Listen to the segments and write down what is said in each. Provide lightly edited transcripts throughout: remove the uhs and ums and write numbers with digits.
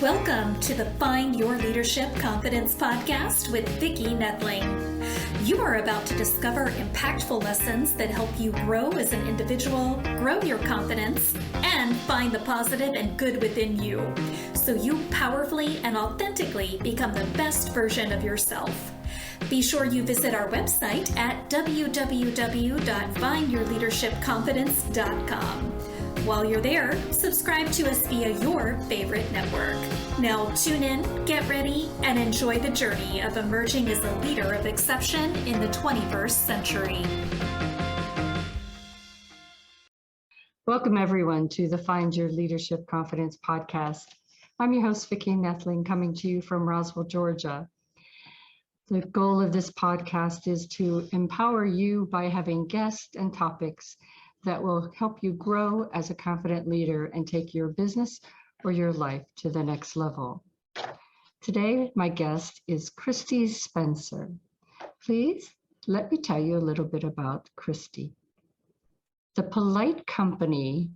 Welcome to the Find Your Leadership Confidence podcast with Vicki. You are about to discover impactful lessons that help you grow as an individual, grow your confidence, and find the positive and good within you, so you powerfully and authentically become the best version of yourself. Be sure you visit our website at www.findyourleadershipconfidence.com. While you're there, subscribe to us via your favorite network. Now tune in, get ready, and enjoy the journey of emerging as a leader of exception in the 21st century. Welcome everyone to the Find Your Leadership Confidence podcast. I'm your host, Vicki, coming to you from Roswell, Georgia. The goal of this podcast is to empower you by having guests and topics that will help you grow as a confident leader and take your business or your life to the next level. Today, my guest is Kristi Spencer. Please let me tell you a little bit about Kristi. The Polite Company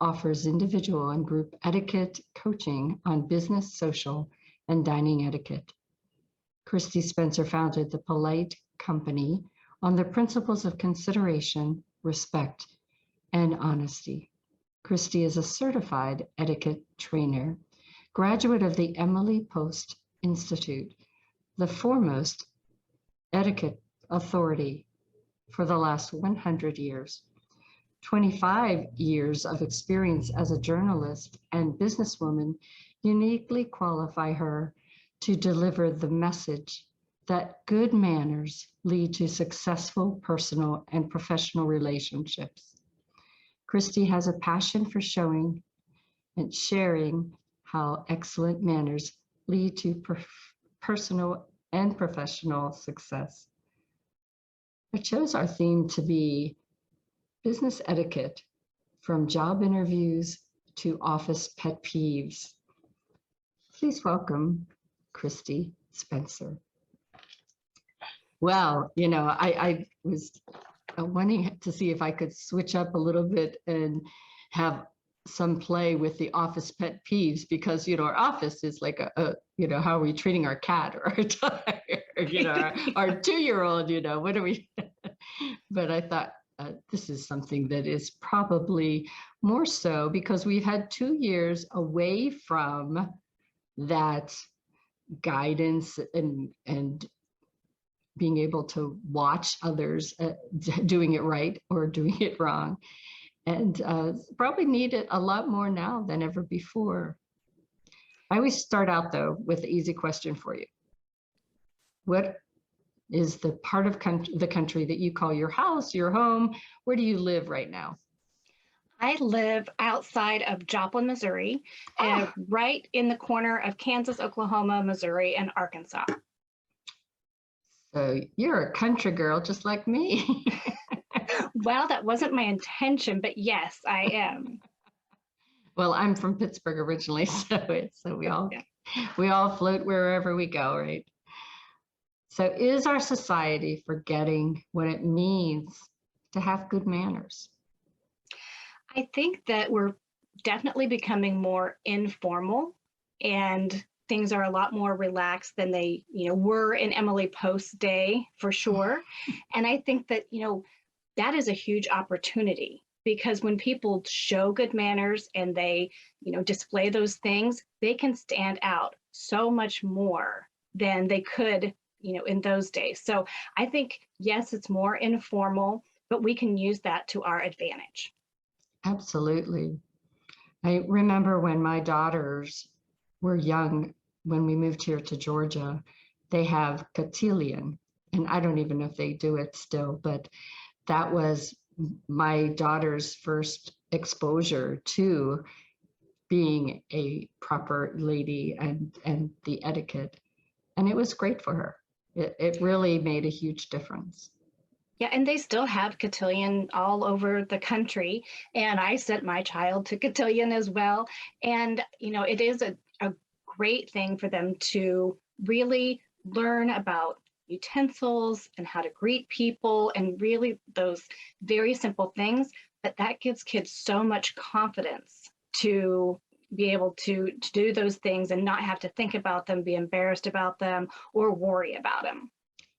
offers individual and group etiquette coaching on business, social, and dining etiquette. Kristi Spencer founded the Polite Company on the principles of consideration, respect, and honesty. Kristi is a certified etiquette trainer, graduate of the Emily Post Institute, the foremost etiquette authority for the last 100 years. 25 years of experience as a journalist and businesswoman uniquely qualify her to deliver the message that good manners lead to successful personal and professional relationships. Kristi has a passion for showing and sharing how excellent manners lead to personal and professional success. I chose our theme to be business etiquette, from job interviews to office pet peeves. Please welcome Kristi Spencer. Well, I was wanting to see if I could switch up a little bit and have some play with the office pet peeves, because our office is like a how are we treating our cat or our dog, our 2-year-old, what are we but I thought this is something that is probably more so because we've had 2 years away from that guidance and being able to watch others doing it right or doing it wrong, and probably need it a lot more now than ever before. I always start out though with the easy question for you. What is the part of the country that you call your house, your home? Where do you live right now? I live outside of Joplin, Missouri, and right in the corner of Kansas, Oklahoma, Missouri, and Arkansas. So you're a country girl just like me. Well, that wasn't my intention, but yes, I am. Well, I'm from Pittsburgh originally, so we all float wherever we go, right? So is our society forgetting what it means to have good manners? I think that we're definitely becoming more informal, and things are a lot more relaxed than they, were in Emily Post's day, for sure. And I think that, that is a huge opportunity, because when people show good manners and they, display those things, they can stand out so much more than they could, in those days. So I think, yes, it's more informal, but we can use that to our advantage. Absolutely. I remember when my daughters were young, when we moved here to Georgia, they have cotillion, and I don't even know if they do it still, but that was my daughter's first exposure to being a proper lady and the etiquette. And it was great for her. It really made a huge difference. Yeah, and they still have cotillion all over the country. And I sent my child to cotillion as well. And, it is a great thing for them to really learn about utensils and how to greet people, and really those very simple things. But that gives kids so much confidence to be able to do those things and not have to think about them, be embarrassed about them, or worry about them.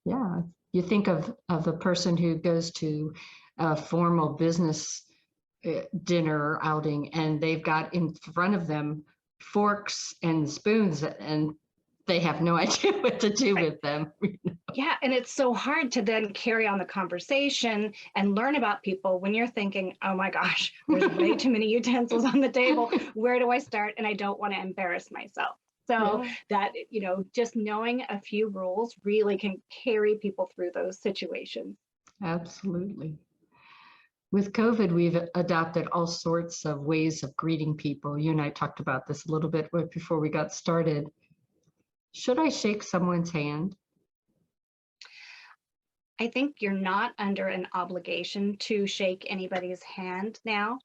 Yeah. You think of a person who goes to a formal business dinner outing, and they've got in front of them forks and spoons, and they have no idea what to do with them. Yeah, and it's so hard to then carry on the conversation and learn about people when you're thinking, oh my gosh, there's way too many utensils on the table. Where do I start? And I don't want to embarrass myself. So that, just knowing a few rules really can carry people through those situations. Absolutely. With COVID, we've adopted all sorts of ways of greeting people. You and I talked about this a little bit before we got started. Should I shake someone's hand? I think you're not under an obligation to shake anybody's hand now.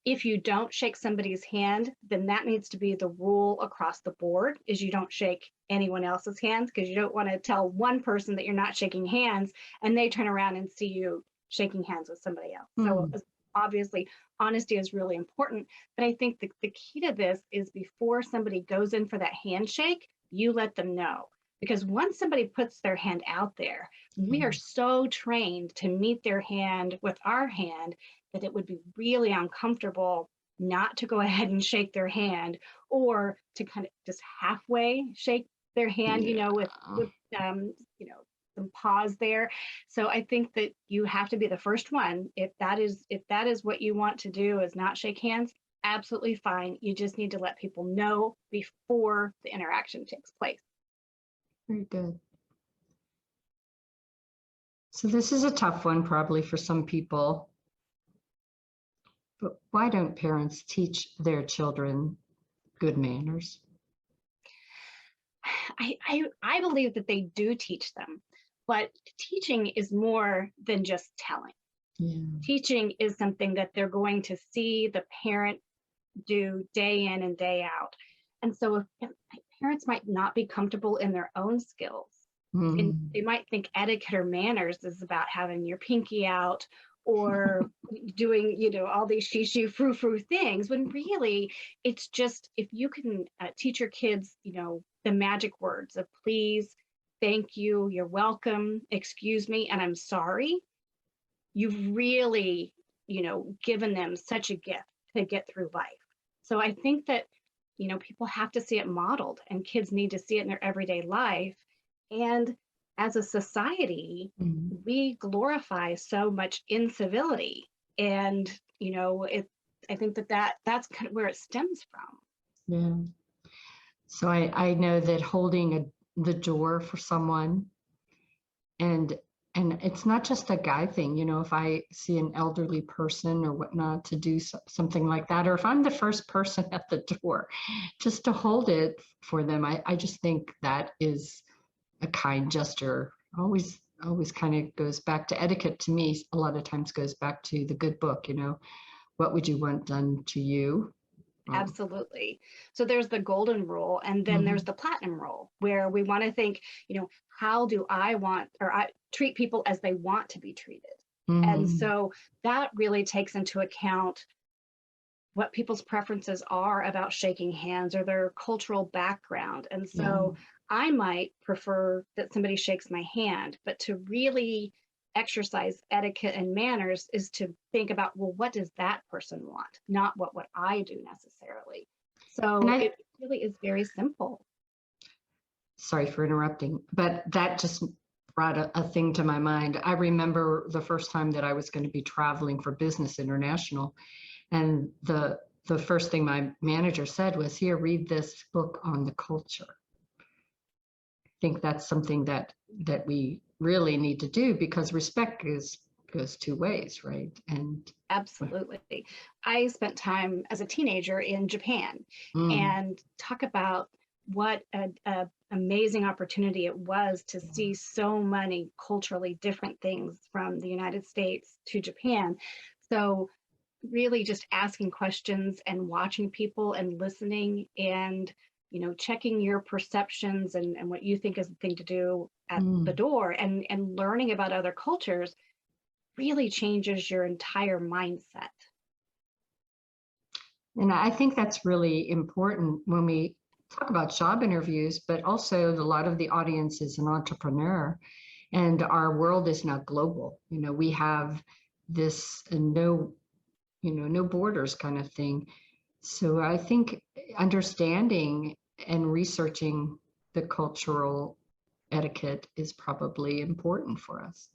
If you don't shake somebody's hand, then that needs to be the rule across the board, is you don't shake anyone else's hands, because you don't want to tell one person that you're not shaking hands and they turn around and see you shaking hands with somebody else. So obviously honesty is really important, but I think the key to this is before somebody goes in for that handshake, you let them know. Because once somebody puts their hand out there, we are so trained to meet their hand with our hand that it would be really uncomfortable not to go ahead and shake their hand, or to kind of just halfway shake their hand, with some pause there. So I think that you have to be the first one. If that is what you want to do, is not shake hands, absolutely fine. You just need to let people know before the interaction takes place. Very good. So this is a tough one probably for some people, but why don't parents teach their children good manners? I believe that they do teach them, but teaching is more than just telling. Yeah. Teaching is something that they're going to see the parent do day in and day out. And so if parents might not be comfortable in their own skills, and they might think etiquette or manners is about having your pinky out or doing, all these shoo frou frou things, when really it's just, if you can teach your kids, the magic words of please, thank you, you're welcome, excuse me, and I'm sorry, you've really, given them such a gift to get through life. So I think that, people have to see it modeled, and kids need to see it in their everyday life. And as a society, we glorify so much incivility. And, I think that's kind of where it stems from. Yeah. So I know that holding the door for someone, and it's not just a guy thing, if I see an elderly person or whatnot, to do something like that, or if I'm the first person at the door, just to hold it for them. I just think that is a kind gesture. Always kind of goes back to etiquette. To me, a lot of times goes back to the good book, what would you want done to you? Absolutely. So there's the golden rule, and then there's the platinum rule, where we want to think, how do I treat people as they want to be treated? And so that really takes into account what people's preferences are about shaking hands, or their cultural background. And so I might prefer that somebody shakes my hand, but to really exercise etiquette and manners is to think about, well, what does that person want? Not what I do necessarily. So it really is very simple. Sorry for interrupting, but that just brought a thing to my mind. I remember the first time that I was going to be traveling for business international, and the first thing my manager said was, here, read this book on the culture. I think that's something that we really need to do, because respect goes two ways, right? And absolutely. I spent time as a teenager in Japan, and talk about what an amazing opportunity it was to see so many culturally different things from the United States to Japan. So really just asking questions and watching people and listening, and checking your perceptions and what you think is the thing to do at the door, and learning about other cultures really changes your entire mindset. And I think that's really important when we talk about job interviews, but also a lot of the audience is an entrepreneur and our world is now global. We have this no borders kind of thing. So I think understanding and researching the cultural etiquette is probably important for us.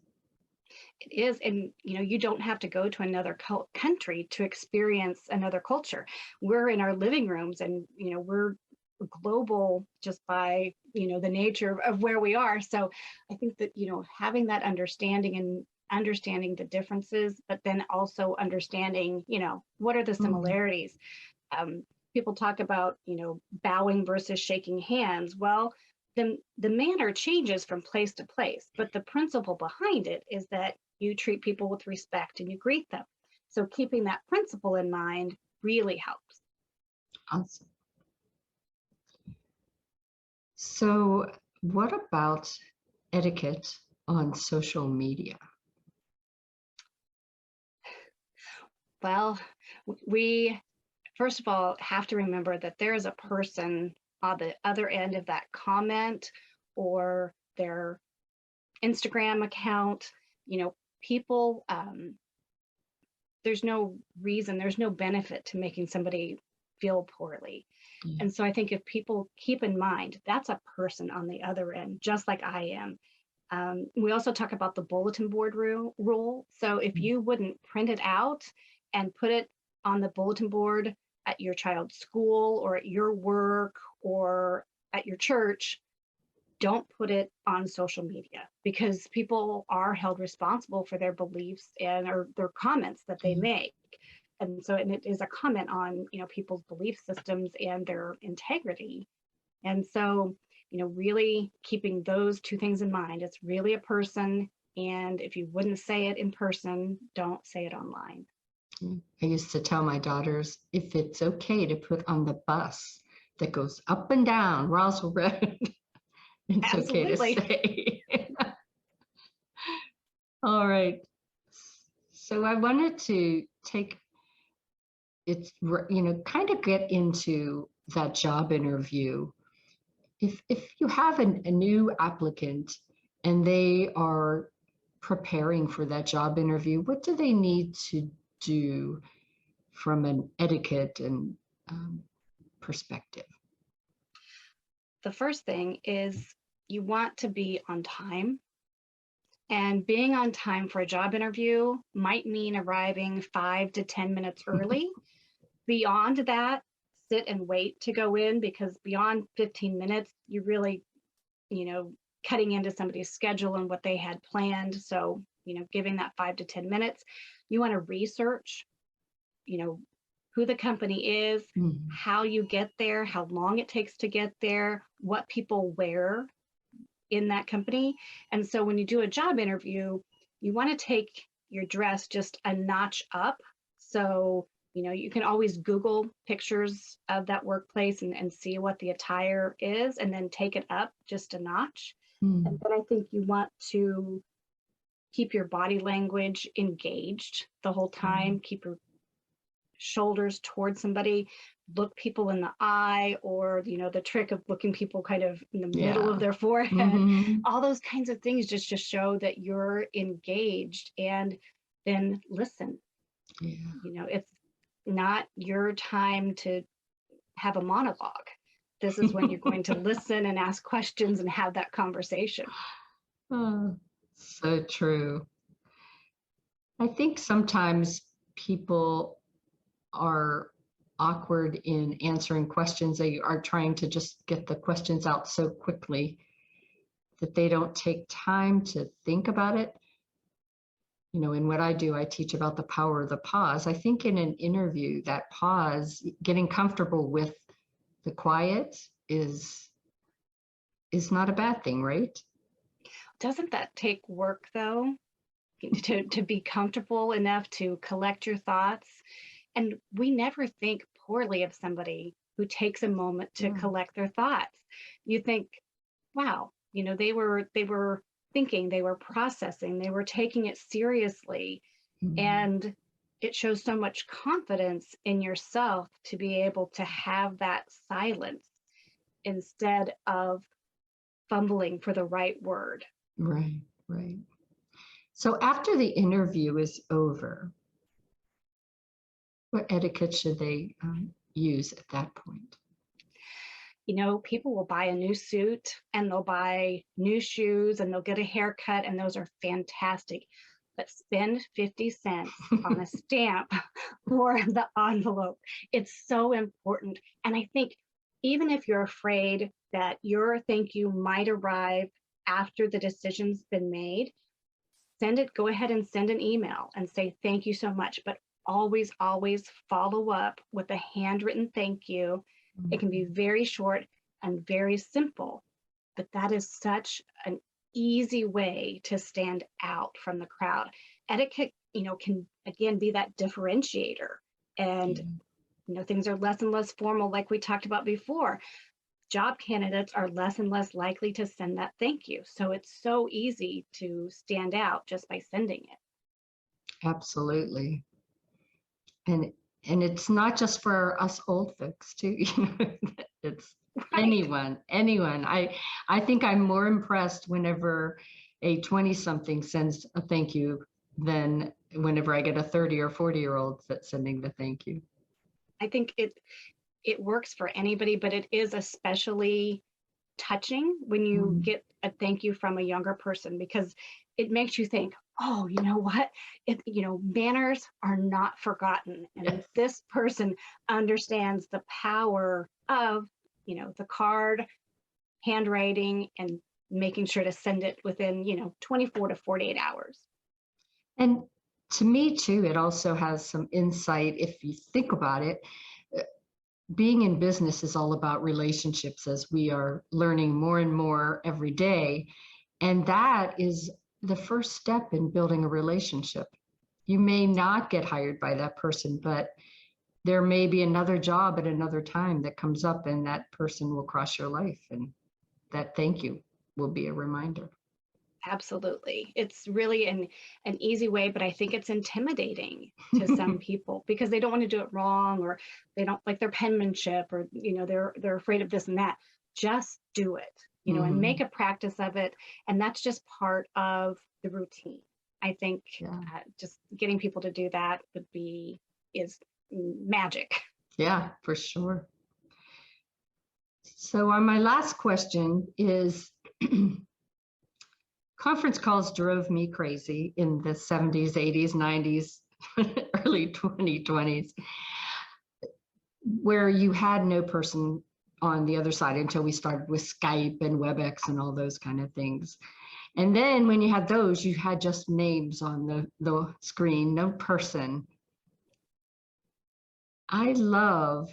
It is, and you don't have to go to another country to experience another culture. We're in our living rooms, and we're global just by the nature of where we are. So I think that having that understanding and understanding the differences, but then also understanding what are the similarities. People talk about bowing versus shaking hands. Well, the manner changes from place to place, but the principle behind it is that you treat people with respect and you greet them. So keeping that principle in mind really helps. Awesome. So what about etiquette on social media? Well, we first of all have to remember that there is a person on the other end of that comment or their Instagram account. People, there's no reason, there's no benefit to making somebody feel poorly. And so I think if people keep in mind, that's a person on the other end, just like I am. We also talk about the bulletin board rule. So if you wouldn't print it out and put it on the bulletin board at your child's school or at your work or at your church, don't put it on social media, because people are held responsible for their beliefs or their comments that they make. And it is a comment on, people's belief systems and their integrity. And so, really keeping those two things in mind, it's really a person. And if you wouldn't say it in person, don't say it online. I used to tell my daughters, if it's okay to put on the bus that goes up and down Roswell Road, it's Absolutely. okay to say. All right. So I wanted to kind of get into that job interview. If you have a new applicant and they are preparing for that job interview, what do they need to do from an etiquette and perspective? The first thing is you want to be on time. And being on time for a job interview might mean arriving 5 to 10 minutes early. Beyond that, sit and wait to go in, because beyond 15 minutes, you're really, cutting into somebody's schedule and what they had planned. So, giving that 5 to 10 minutes, you want to research, who the company is, how you get there, how long it takes to get there, what people wear in that company. And so when you do a job interview, you want to take your dress just a notch up. So, you can always Google pictures of that workplace and see what the attire is, and then take it up just a notch. And then I think you want to keep your body language engaged the whole time, keep your shoulders towards somebody, look people in the eye, or the trick of looking people kind of in the middle of their forehead. All those kinds of things just show that you're engaged. And then listen. It's not your time to have a monologue. This is when you're going to listen and ask questions and have that conversation. Oh, so true. I think sometimes people are awkward in answering questions. They are trying to just get the questions out so quickly that they don't take time to think about it. In what I do, I teach about the power of the pause. I think in an interview, that pause, getting comfortable with the quiet is not a bad thing, right? Doesn't that take work, though, to be comfortable enough to collect your thoughts? And we never think poorly of somebody who takes a moment to collect their thoughts. You think, wow, they were thinking, they were processing, they were taking it seriously. And it shows so much confidence in yourself to be able to have that silence instead of fumbling for the right word. Right, right. So after the interview is over, what etiquette should they use at that point? People will buy a new suit and they'll buy new shoes and they'll get a haircut, and those are fantastic. But spend 50 cents on a stamp for the envelope. It's so important. And I think even if you're afraid that your thank you might arrive after the decision's been made, go ahead and send an email and say, thank you so much. But always, always follow up with a handwritten thank you. It can be very short and very simple, but that is such an easy way to stand out from the crowd. Etiquette, can again be that differentiator. And, things are less and less formal, like we talked about before. Job candidates are less and less likely to send that thank you. So it's so easy to stand out just by sending it. Absolutely. And it's not just for us old folks too, it's Right. anyone. I think I'm more impressed whenever a 20-something sends a thank you than whenever I get a 30 or 40-year-old that's sending the thank you. I think it works for anybody, but it is especially touching when you get a thank you from a younger person, because it makes you think, oh, you know what? Manners are not forgotten. And Yes. this person understands the power of, the card, handwriting, and making sure to send it within, 24 to 48 hours. And to me too, it also has some insight if you think about it. Being in business is all about relationships, as we are learning more and more every day. And that is the first step in building a relationship. You may not get hired by that person, but there may be another job at another time that comes up, and that person will cross your life. And that thank you will be a reminder. Absolutely. It's really an easy way, but I think it's intimidating to some people because they don't want to do it wrong, or they don't like their penmanship, or, they're afraid of this and that. Just do it, and make a practice of it. And that's just part of the routine. I think just getting people to do that is magic. Yeah, for sure. So my last question is, conference calls drove me crazy in the 70s, 80s, 90s, early 2020s, where you had no person on the other side until we started with Skype and WebEx and all those kind of things. And then when you had those, you had just names on the screen, no person. I love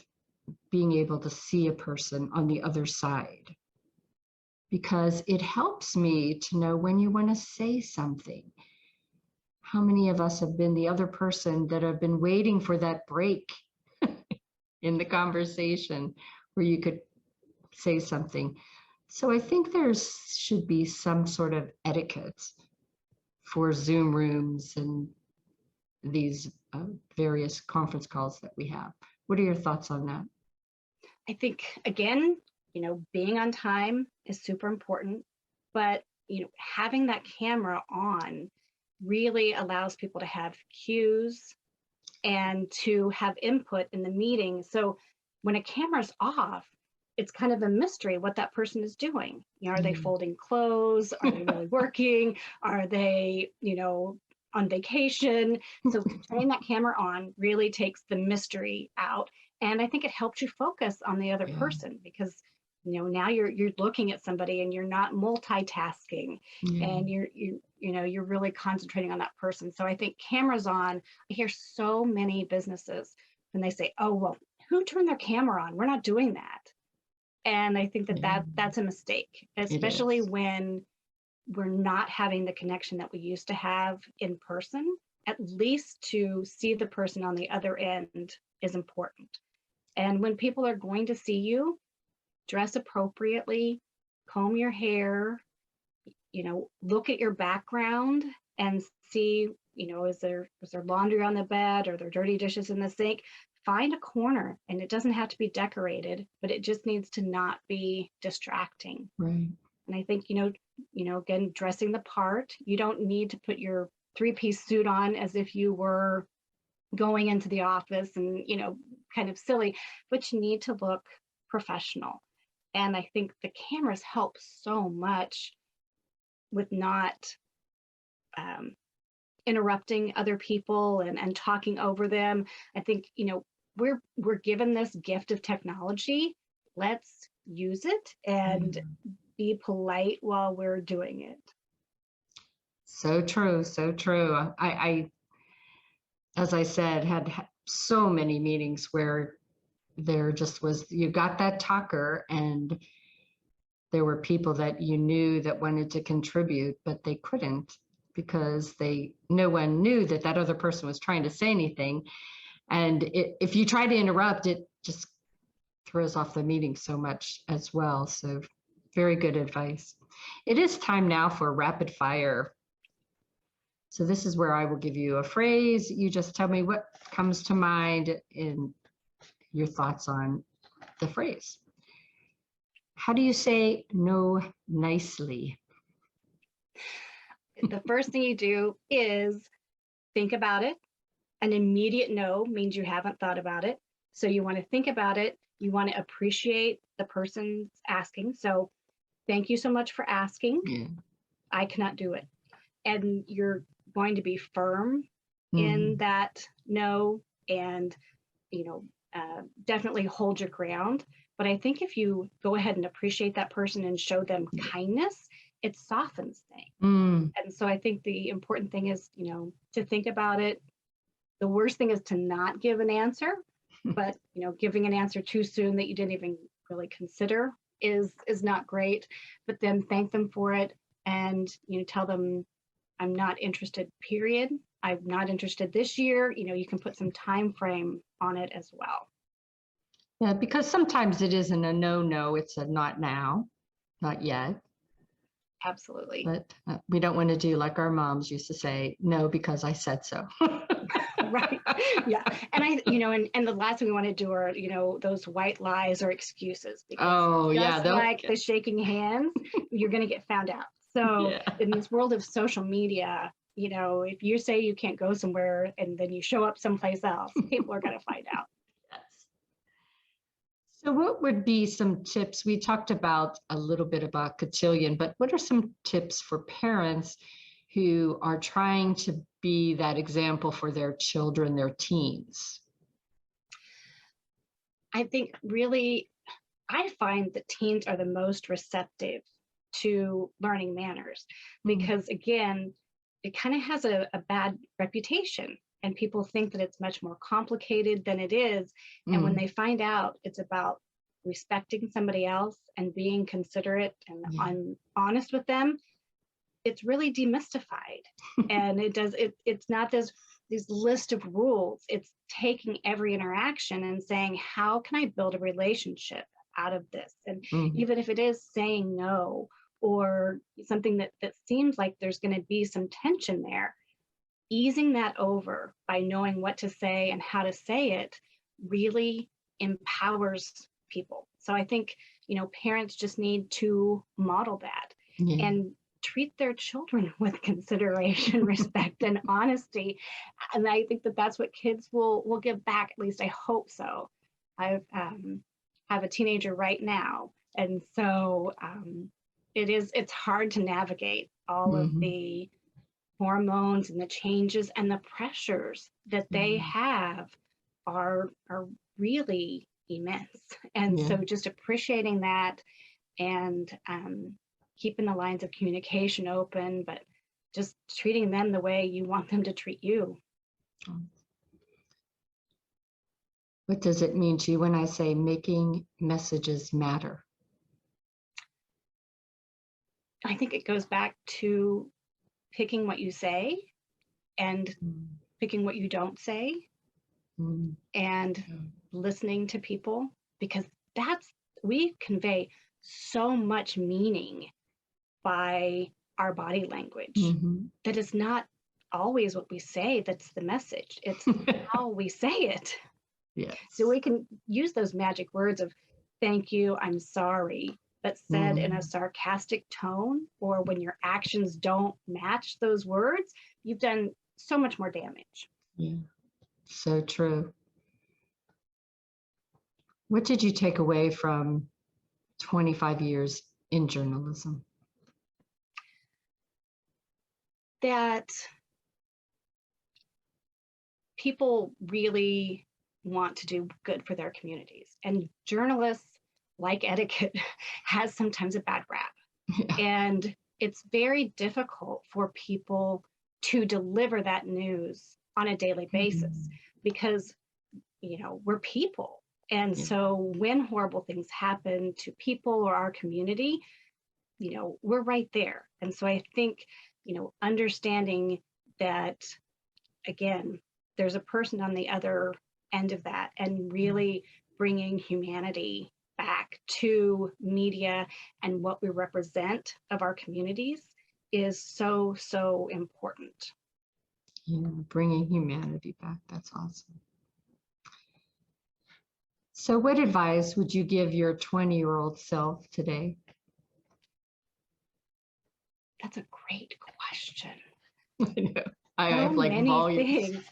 being able to see a person on the other side, because it helps me to know when you want to say something. How many of us have been the other person that have been waiting for that break in the conversation where you could say something? So I think there should be some sort of etiquette for Zoom rooms and these various conference calls that we have. What are your thoughts on that? I think, again, being on time is super important, but, having that camera on really allows people to have cues and to have input in the meeting. So when a camera's off, it's kind of a mystery what that person is doing. Are they folding clothes? Are they really working? Are they, on vacation? So turning that camera on really takes the mystery out. And I think it helps you focus on the other person, because now you're looking at somebody and you're not multitasking, and you're really concentrating on that person. So I think cameras on. I hear so many businesses when they say, "Oh, well, who turned their camera on? We're not doing that." And I think that's a mistake, especially when we're not having the connection that we used to have in person. At least to see the person on the other end is important. And when people are going to see you, dress appropriately, comb your hair, look at your background and see is there laundry on the bed, or there dirty dishes in the sink? Find a corner, and it doesn't have to be decorated, but it just needs to not be distracting. Right. And I think, again, dressing the part. You don't need to put your 3-piece suit on as if you were going into the office and, kind of silly, but you need to look professional. And I think the cameras help so much with not interrupting other people and talking over them. I think, we're given this gift of technology. Let's use it and be polite while we're doing it. So true. So true. I as I said, had so many meetings where there just was, you got that talker, and there were people that you knew that wanted to contribute, but they couldn't because no one knew that other person was trying to say anything. And if you try to interrupt, it just throws off the meeting so much as well. So very good advice. It is time now for rapid fire. So this is where I will give you a phrase. You just tell me what comes to mind in your thoughts on the phrase. How do you say no nicely? The first thing you do is think about it. An immediate no means you haven't thought about it. So you want to think about it. You want to appreciate the person's asking. So thank you so much for asking. Yeah. I cannot do it. And you're going to be firm in that no, and, definitely hold your ground. But I think if you go ahead and appreciate that person and show them kindness, it softens things. And so I think the important thing is, to think about it. The worst thing is to not give an answer, but, giving an answer too soon that you didn't even really consider is not great. But then thank them for it, and, tell them, I'm not interested, period. I'm not interested this year. You can put some time frame on it as well. Yeah, because sometimes it isn't a no, it's a not now, not yet. Absolutely. But we don't want to do like our moms used to say, no, because I said so. Right. Yeah. And and the last thing we want to do are, those white lies or excuses. Because like the shaking hands, you're going to get found out. So in this world of social media, if you say you can't go somewhere and then you show up someplace else, people are going to find out. So what would be some tips? We talked about a little bit about cotillion, but what are some tips for parents who are trying to be that example for their children, their teens? I think really, I find that teens are the most receptive to learning manners because, again, it kind of has a bad reputation. And people think that it's much more complicated than it is. And when they find out it's about respecting somebody else and being considerate and honest with them, it's really demystified. And it's not these list of rules. It's taking every interaction and saying, how can I build a relationship out of this? And even if it is saying no or something that seems like there's going to be some tension there, easing that over by knowing what to say and how to say it really empowers people. So I think, parents just need to model that and treat their children with consideration, respect, and honesty. And I think that that's what kids will give back. At least I hope so. I have a teenager right now. And so it's hard to navigate all of the hormones and the changes and the pressures that they have are really immense. And so just appreciating that and keeping the lines of communication open, but just treating them the way you want them to treat you. What does it mean to you when I say making messages matter? I think it goes back to picking what you say and picking what you don't say and listening to people, because we convey so much meaning by our body language that is not always what we say that's the message. It's how we say it. Yes. So we can use those magic words of thank you, I'm sorry, but said in a sarcastic tone, or when your actions don't match those words, you've done so much more damage. Yeah, so true. What did you take away from 25 years in journalism? That people really want to do good for their communities. And journalists, like Etiquette, has sometimes a bad rap. Yeah. And it's very difficult for people to deliver that news on a daily basis because, we're people. And so when horrible things happen to people or our community, we're right there. And so I think, understanding that, again, there's a person on the other end of that, and really bringing humanity back to media and what we represent of our communities is so, so important. Yeah, bringing humanity back. That's awesome. So what advice would you give your 20-year-old self today? That's a great question. I know. I So have like many volumes. things.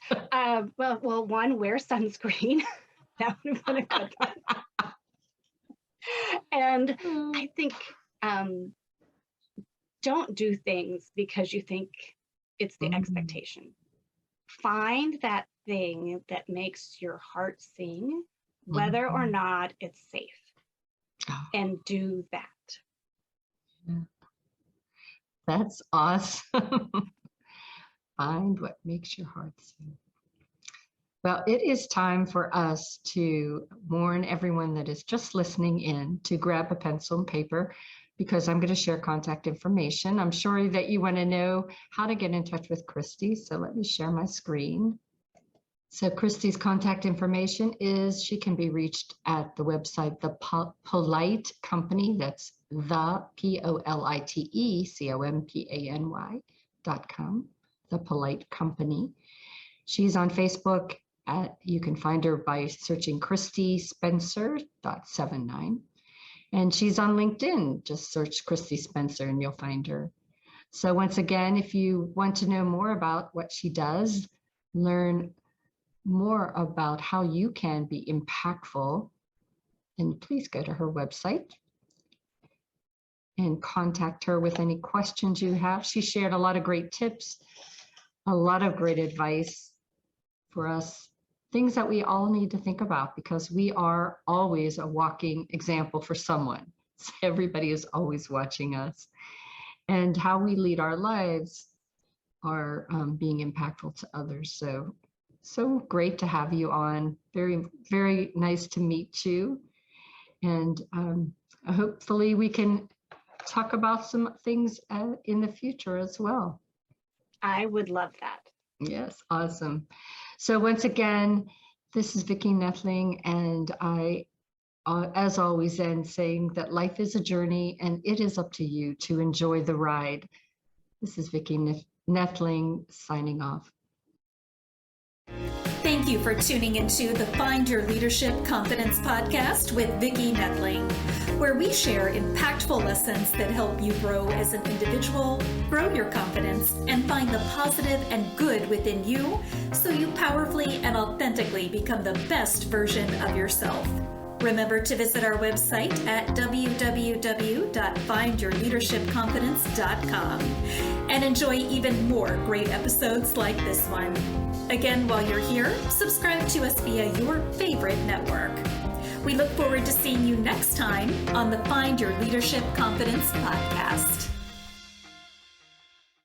Well, one, wear sunscreen. That would have been a good one. And I think don't do things because you think it's the expectation. Find that thing that makes your heart sing, whether or not it's safe, and do that. Yeah. That's awesome. Find what makes your heart sing. Well, it is time for us to warn everyone that is just listening in to grab a pencil and paper, because I'm going to share contact information. I'm sure that you want to know how to get in touch with Kristi, so let me share my screen. So Kristi's contact information is she can be reached at the website, the Polite Company. That's the POLITECOMPANY.com, the Polite Company. She's on Facebook. You can find her by searching Kristi Spencer .79. And she's on LinkedIn. Just search Kristi Spencer and you'll find her. So once again, if you want to know more about what she does, learn more about how you can be impactful, then please go to her website and contact her with any questions you have. She shared a lot of great tips, a lot of great advice for us, things that we all need to think about, because we are always a walking example for someone. Everybody is always watching us, and how we lead our lives are being impactful to others. So great to have you on. Very, very nice to meet you. And hopefully we can talk about some things in the future as well. I would love that. Yes, awesome. So once again, this is Vicki Nettling, and I, as always, end saying that life is a journey and it is up to you to enjoy the ride. This is Vicki Nettling signing off. Thank you for tuning into the Find Your Leadership Confidence podcast with Vicki Nettling, where we share impactful lessons that help you grow as an individual, grow your confidence, and find the positive and good within you so you powerfully and authentically become the best version of yourself. Remember to visit our website at www.findyourleadershipconfidence.com and enjoy even more great episodes like this one. Again, while you're here, subscribe to us via your favorite network. We look forward to seeing you next time on the Find Your Leadership Confidence podcast.